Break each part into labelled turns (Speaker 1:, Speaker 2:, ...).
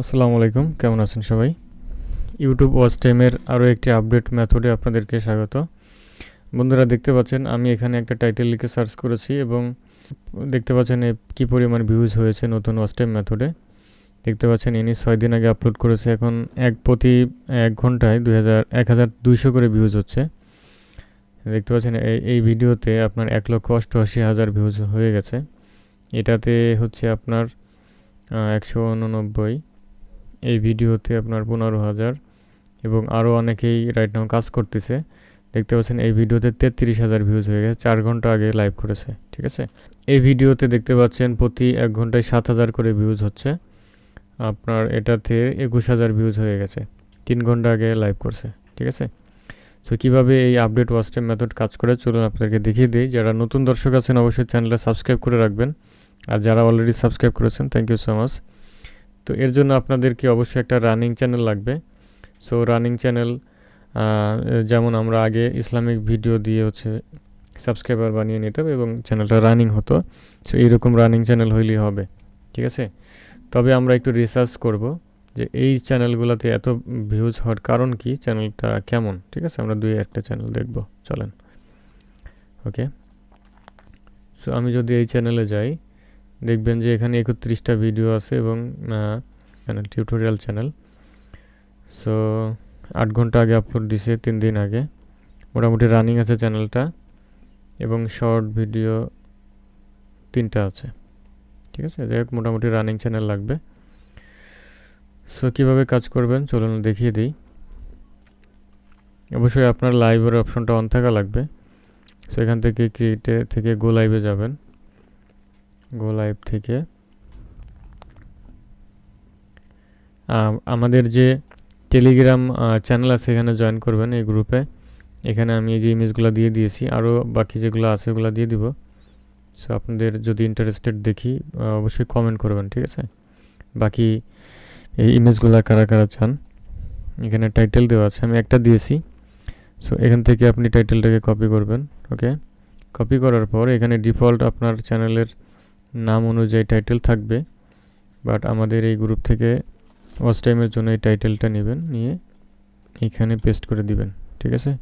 Speaker 1: আসসালামু আলাইকুম, কেমন আছেন সবাই? ইউটিউব ওয়াচ টাইমের আরও একটি আপডেট মেথডে আপনাদেরকে স্বাগত। বন্ধুরা, দেখতে পাচ্ছেন আমি এখানে একটা টাইটেল লিখে সার্চ করেছি এবং দেখতে পাচ্ছেন কী পরিমাণ ভিউজ হয়েছে নতুন ওয়াচ টাইম মেথডে। দেখতে পাচ্ছেন ইনি 6 দিন আগে আপলোড করেছে, এখন প্রতি 1 ঘন্টায় 1200 করে ভিউজ হচ্ছে। দেখতে পাচ্ছেন এই ভিডিওতে আপনার 1,88,000 ভিউজ হয়ে গেছে। এটাতে হচ্ছে আপনার 189, এই ভিডিওতে আপনার 15,000 এবং আরও অনেকেই রাইট নাও কাজ করতেছে। দেখতে পাচ্ছেন এই ভিডিওতে 33,000 ভিউজ হয়ে গেছে, 4 ঘন্টা আগে লাইভ করেছে। ঠিক আছে, এই ভিডিওতে দেখতে পাচ্ছেন প্রতি 1 ঘন্টায় 7,000 করে ভিউজ হচ্ছে। আপনার এটাতে 21,000 ভিউজ হয়ে গেছে, 3 ঘন্টা আগে লাইভ করছে। ঠিক আছে, সো কীভাবে এই আপডেট ওয়াচ টাইম মেথড কাজ করে চলুন আপনাদেরকে দেখিয়ে দিই। যারা নতুন দর্শক আছেন অবশ্যই চ্যানেলটা সাবস্ক্রাইব করে রাখবেন, আর যারা অলরেডি সাবস্ক্রাইব করেছেন থ্যাংক ইউ সো মাচ। তো এর জন্য আপনাদেরকে অবশ্যই একটা রানিং চ্যানেল লাগবে। সো রানিং চ্যানেল যেমন আমরা আগে ইসলামিক ভিডিও দিয়ে হচ্ছে সাবস্ক্রাইবার বানিয়ে নিতাম এবং চ্যানেলটা রানিং হতো। সো এইরকম রানিং চ্যানেল হইলেই হবে। ঠিক আছে, তবে আমরা একটু রিসার্চ করব যে এই চ্যানেলগুলোতে এত ভিউজ হওয়ার কারণ কি, চ্যানেলটা কেমন। ঠিক আছে, আমরা 2-1টা চ্যানেল দেখব, চলেন। ওকে, সো আমি যদি এই চ্যানেলে যাই, দেখবেন যে এখানে 31টা ভিডিও আছে এবং চ্যানেল টিউটোরিয়াল চ্যানেল। সো 8 ঘন্টা আগে আপলোড দিছে, 3 দিন আগে। মোটামুটি রানিং আছে চ্যানেলটা এবং শর্ট ভিডিও 3টা আছে। ঠিক আছে, যাই হোক মোটামুটি রানিং চ্যানেল লাগবে। সো কীভাবে কাজ করবেন চলুন দেখিয়ে দিই। অবশ্যই আপনার লাইভের অপশনটা অন থাকা লাগবে। সো এখান থেকে ক্রিয়েটে থেকে গো লাইভে যাবেন। গো লাইভ থেকে আমাদের যে টেলিগ্রাম চ্যানেল আছে এখানে জয়েন করবেন, এই গ্রুপে। এখানে আমি এই যে ইমেজগুলো দিয়ে দিয়েছি, আরও বাকি যেগুলো আছে ওগুলো দিয়ে দিব। সো আপনাদের যদি ইন্টারেস্টেড দেখি অবশ্যই কমেন্ট করবেন। ঠিক আছে, বাকি এই ইমেজগুলো কারা কারা চান। এখানে টাইটেল দেওয়া আছে, আমি একটা দিয়েছি। সো এখান থেকে আপনি টাইটেলটাকে কপি করবেন। ওকে, কপি করার পর এখানে ডিফল্ট আপনার চ্যানেলের নাম অনুযায়ী টাইটেল থাকবে, বাট আমাদের এই গ্রুপ থেকে ওয়াচ টাইমের জন্য এই টাইটেলটা নেবেন, নিয়ে এখানে পেস্ট করে দিবেন। ঠিক আছে,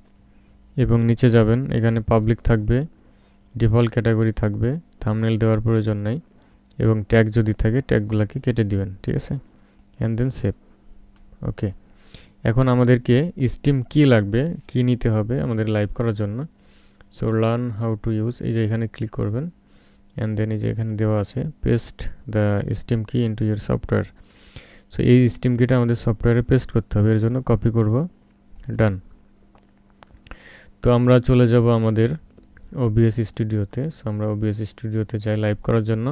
Speaker 1: এবং নিচে যাবেন, এখানে পাবলিক থাকবে, ডিফল্ট ক্যাটাগরি থাকবে, থাম্বনেল দেওয়ার প্রয়োজন নাই, এবং ট্যাগ যদি থাকে ট্যাগগুলোকে কেটে দিবেন। ঠিক আছে, অ্যান্ড দেন সেভ। ওকে, এখন আমাদেরকে স্টিম কি লাগবে, কি নিতে হবে আমাদের লাইভ করার জন্য। So learn how to use, এই যে এখানে ক্লিক করবেন, অ্যান্ড দেন এই যে এখানে দেওয়া আছে পেস্ট দ্য স্টিম কি ইনটু ইউর সফটওয়্যার। সো এই স্টিম কিটা আমাদের সফটওয়্যারে পেস্ট করতে হবে, এর জন্য কপি করব, ডান। তো আমরা চলে যাব আমাদের ওবিএস স্টুডিওতে। সো আমরা ওবিএস স্টুডিওতে যাই লাইভ করার জন্য।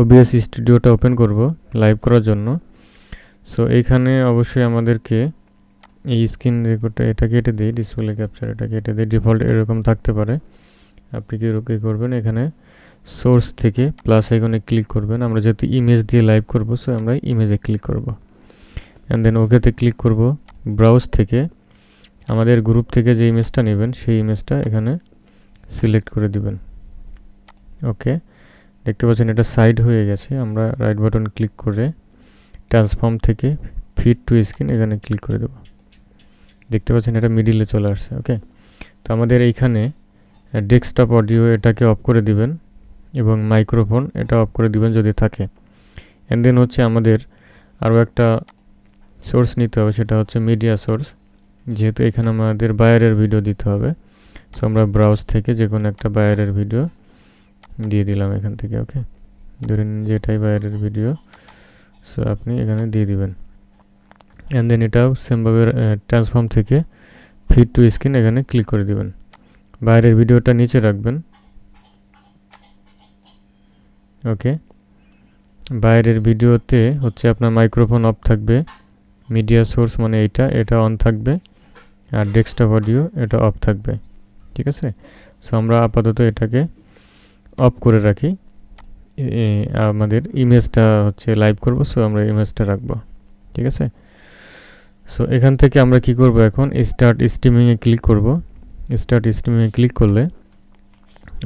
Speaker 1: ওবিএস স্টুডিওটা ওপেন করব লাইভ করার জন্য। সো এইখানে অবশ্যই আমাদেরকে এই স্ক্রিন রেকর্ডটা এটা কেটে দিই, ডিসপ্লে ক্যাপচার এটা কেটে দিই, ডিফল্ট এরকম থাকতে পারে। আপনি কী করবেন, এখানে সোর্স থেকে প্লাস আইকনে ক্লিক করবেন। আমরা যেহেতু ইমেজ দিয়ে লাইভ করব, সো আমরা ইমেজে ক্লিক করব, অ্যান্ড দেন ওকেতে ক্লিক করব। ব্রাউজ থেকে আমাদের গ্রুপ থেকে যে ইমেজটা নেবেন সেই ইমেজটা এখানে সিলেক্ট করে দিবেন। ওকে, দেখতে পাচ্ছেন এটা সাইড হয়ে গেছে। আমরা রাইট বাটন ক্লিক করে ট্রান্সফর্ম থেকে ফিট টু স্ক্রিন এখানে ক্লিক করে দেব। দেখতে পাচ্ছেন এটা মিডিলে চলে আসছে। ওকে, তো আমাদের এইখানে ডেস্কটপ অডিও এটাকে অফ করে দিবেন এবং মাইক্রোফোন এটা অফ করে দিবেন যদি থাকে। অ্যান্ড দেন হচ্ছে আমাদের আরও একটা সোর্স নিতে হবে, সেটা হচ্ছে মিডিয়া সোর্স। যেহেতু এখানে আমাদের বাইরের ভিডিও দিতে হবে, সো আমরা ব্রাউজ থেকে যে কোনো একটা বাইরের ভিডিও দিয়ে দিলাম এখান থেকে। ওকে, ধরে নিন যে এটাই বাইরের ভিডিও, সো আপনি এখানে দিয়ে দিবেন। অ্যান্ড দেন এটাও সেমভাবে ট্রান্সফর্ম থেকে ফিট টু স্ক্রিন এখানে ক্লিক করে দিবেন। বাইরের ভিডিওটা নিচে রাখবেন। ওকে, বাইরের ভিডিওতে হচ্ছে আপনার মাইক্রোফোন অফ থাকবে, মিডিয়া সোর্স মানে এটা অন থাকবে, আর ডেস্কটপ অডিও এটা অফ থাকবে। ঠিক আছে, সো আমরা আপাতত এটাকে অফ করে রাখি। আমাদের ইমেজটা হচ্ছে লাইভ করব, সো আমরা ইমেজটা রাখবো। ঠিক আছে, সো এখান থেকে আমরা কি করব, এখন স্টার্ট স্ট্রিমিংয়ে ক্লিক করব। স্টার্ট স্ট্রিমিংয়ে ক্লিক করলে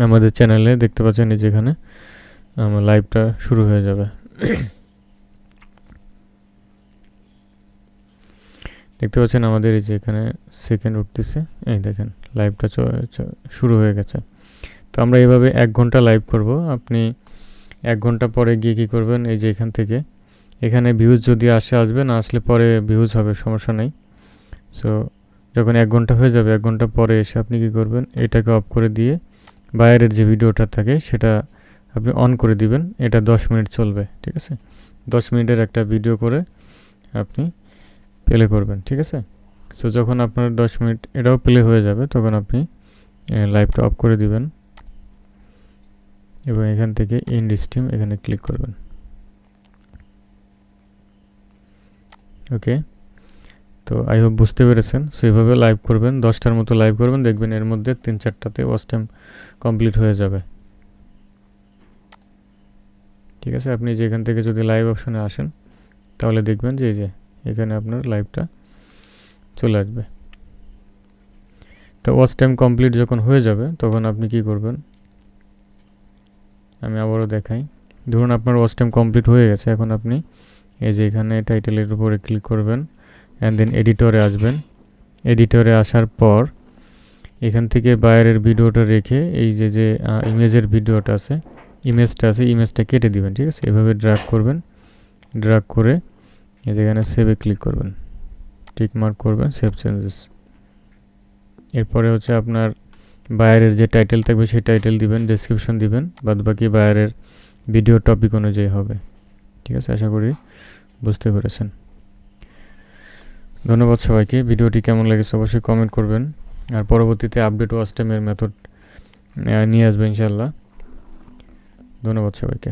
Speaker 1: আমাদের চ্যানেলে দেখতে পাচ্ছেন যেখানে আমার লাইভটা শুরু হয়ে যাবে। দেখতে পাচ্ছেন আমাদের এই যে এখানে সেকেন্ড উঠতেছে, এই দেখেন লাইভটা শুরু হয়ে গেছে। তো আমরা এইভাবে 1 ঘন্টা লাইভ করব। আপনি 1 ঘন্টা পরে গিয়ে কী করবেন, এই যে এখান থেকে এখানে ভিউজ যদি আসবে, না আসলে পরে ভিউজ হবে, সমস্যা নেই। সো যখন 1 ঘন্টা হয়ে যাবে, 1 ঘন্টা পরে এসে আপনি কী করবেন, এটাকে অফ করে দিয়ে বাইরের যে ভিডিওটা থাকে সেটা আপনি অন করে দিবেন। এটা 10 মিনিট চলবে, ঠিক আছে? 10 মিনিটের একটা ভিডিও করে আপনি প্লে করবেন, ঠিক আছে? সো যখন আপনার 10 মিনিট এটাও প্লে হয়ে যাবে, তখন আপনি লাইভটা অফ করে দিবেন এবং এখান থেকে এন্ড স্ট্রিম এখানে ক্লিক করবেন। ওকে, তো আই হোপ বুঝতে পেরেছেন। সো এইভাবে লাইভ করবেন, 10টার মতো লাইভ করবেন, দেখবেন এর মধ্যে 3-4টাতে ওয়াচ টাইম কমপ্লিট হয়ে যাবে, ঠিক আছে? আপনি যেখান থেকে যদি লাইভ অপশনে আসেন, তাহলে দেখবেন যে এই যে এখানে আপনার লাইভটা চলে আসবে। তো ওয়াচ টাইম কমপ্লিট যখন হয়ে যাবে, তখন আপনি কি করবেন, আমি আবারও দেখাই। ধরুন আপনার ওয়াচ টাইম কমপ্লিট হয়ে গেছে, এখন আপনি এই যে এখানে টাইটেলের উপরে ক্লিক করবেন অ্যান্ড দেন এডিটরে আসবেন। এডিটরে আসার পর এখান থেকে বাইরের ভিডিওটা রেখে এই যে ইমেজের ভিডিওটা আছে, ইমেজটা কেটে দিবেন, ঠিক আছে? এভাবে ড্র্যাগ করবেন, ড্র্যাগ করে এখানে সেভে ক্লিক করবেন, টিক মার্ক করবেন, সেভ চেঞ্জেস। এরপরে হচ্ছে আপনার বাইরের যে টাইটেল থাকবে সেই টাইটেল দিবেন, ডেসক্রিপশন দিবেন, বাদবাকি বাইরের ভিডিও টপিক অনুযায়ী হবে, ঠিক আছে? আশা করি বুঝতে পেরেছেন। ধন্যবাদ সবাইকে। ভিডিওটি কেমন লেগেছে অবশ্যই কমেন্ট করবেন, আর পরবর্তীতে আপডেট ওয়াচ টাইমের মেথড নিয়ে আসবে ইনশাল্লাহ। ধন্যবাদ সবাইকে।